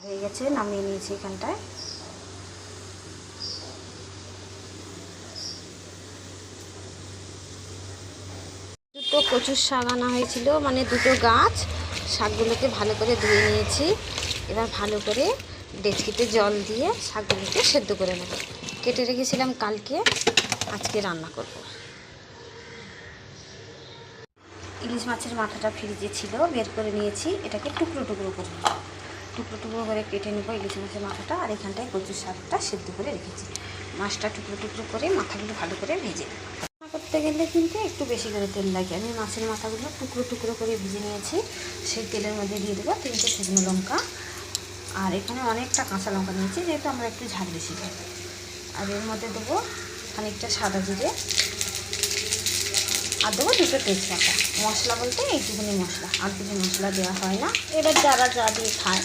হয়ে গেছে, নামিয়ে নিয়েছি এখানটায়। দুটো কচুর শাক আনা হয়েছিল, মানে দুটো গাছ। শাকগুলোকে ভালো করে ধুয়ে নিয়েছি। এবার ভালো করে ডেচকিতে জল দিয়ে শাকগুলোকে সেদ্ধ করে নেব। কেটে রেখেছিলাম কালকে, আজকে রান্না করব। ইলিশ মাছের মাথাটা ফ্রিজে ছিল, বের করে নিয়েছি। এটাকে টুকরো টুকরো করে কেটে নেব ইলিশ মাছের মাথাটা। আর এখানটায় কচুর শাকটা সেদ্ধ করে রেখেছি। মাছটা টুকরো টুকরো করে মাথাগুলো ভালো করে ভেজে নেব। রান্না করতে গেলে কিন্তু একটু বেশি করে তেল লাগে। আমি মাছের মাথাগুলো টুকরো টুকরো করে ভেজে নিয়েছি। সেই তেলের মধ্যে দিয়ে দেবো 3টে শুকনো লঙ্কা। আর এখানে অনেকটা কাঁচা লঙ্কা নিয়েছি, যেহেতু আমরা একটু ঝাল বেশি খাই। আর এর মধ্যে দেবো খানিকটা সাদা জিরে, আর দেবো 2টো তেজপাতা। মশলা বলতে এইটুকুনি মশলা, আর কিছু মশলা দেওয়া হয় না। এবার যারা যা দিয়ে খায়,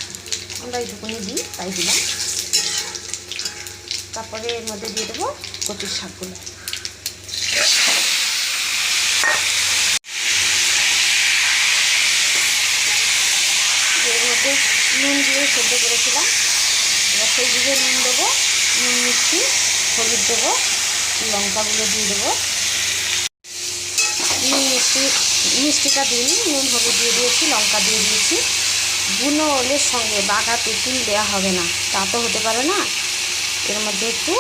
আমরা এইটুকুনি দিই, তাই দিলাম। তারপরে এর মধ্যে দিয়ে দেবো কচুর শাকগুলো। এর মধ্যে নুন দিয়ে সেদ্ধ করেছিলাম। এবার সেই দিকে নুন দেবো, নুন, মিষ্টি, হলুদ দেবো, লঙ্কাগুলো দিয়ে দেবো। নুন মিষ্টিটা দিইনি, নুন হলুদ দিয়ে দিয়েছি, লঙ্কা দিয়ে দিয়েছি। বুনো ওলের সঙ্গে বাঘা তেঁতুল দেওয়া হবে না, তা তো হতে পারে না। এর মধ্যে একটু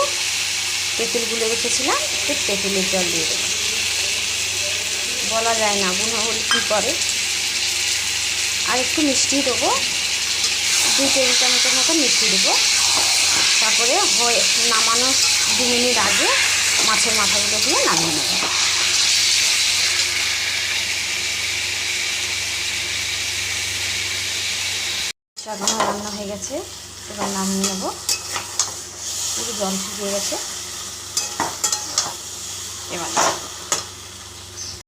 তেঁতুল গুলে রেখেছিলাম, একটু তেঁতুলের জল দিয়ে দেবো। বলা যায় না বুনো ওল কী করে। আর একটু মিষ্টি দেবো, 2 টেবিল চামচের মতো মিষ্টি দেবো। তারপরে নামানোর 2 মিনিট আগে মাছের মাথাগুলো দিয়ে নামিয়ে নেব। শাক আমার রান্না হয়ে গেছে, এবার নামিয়ে নেব। পুরো জল শুকিয়ে গেছে, এবার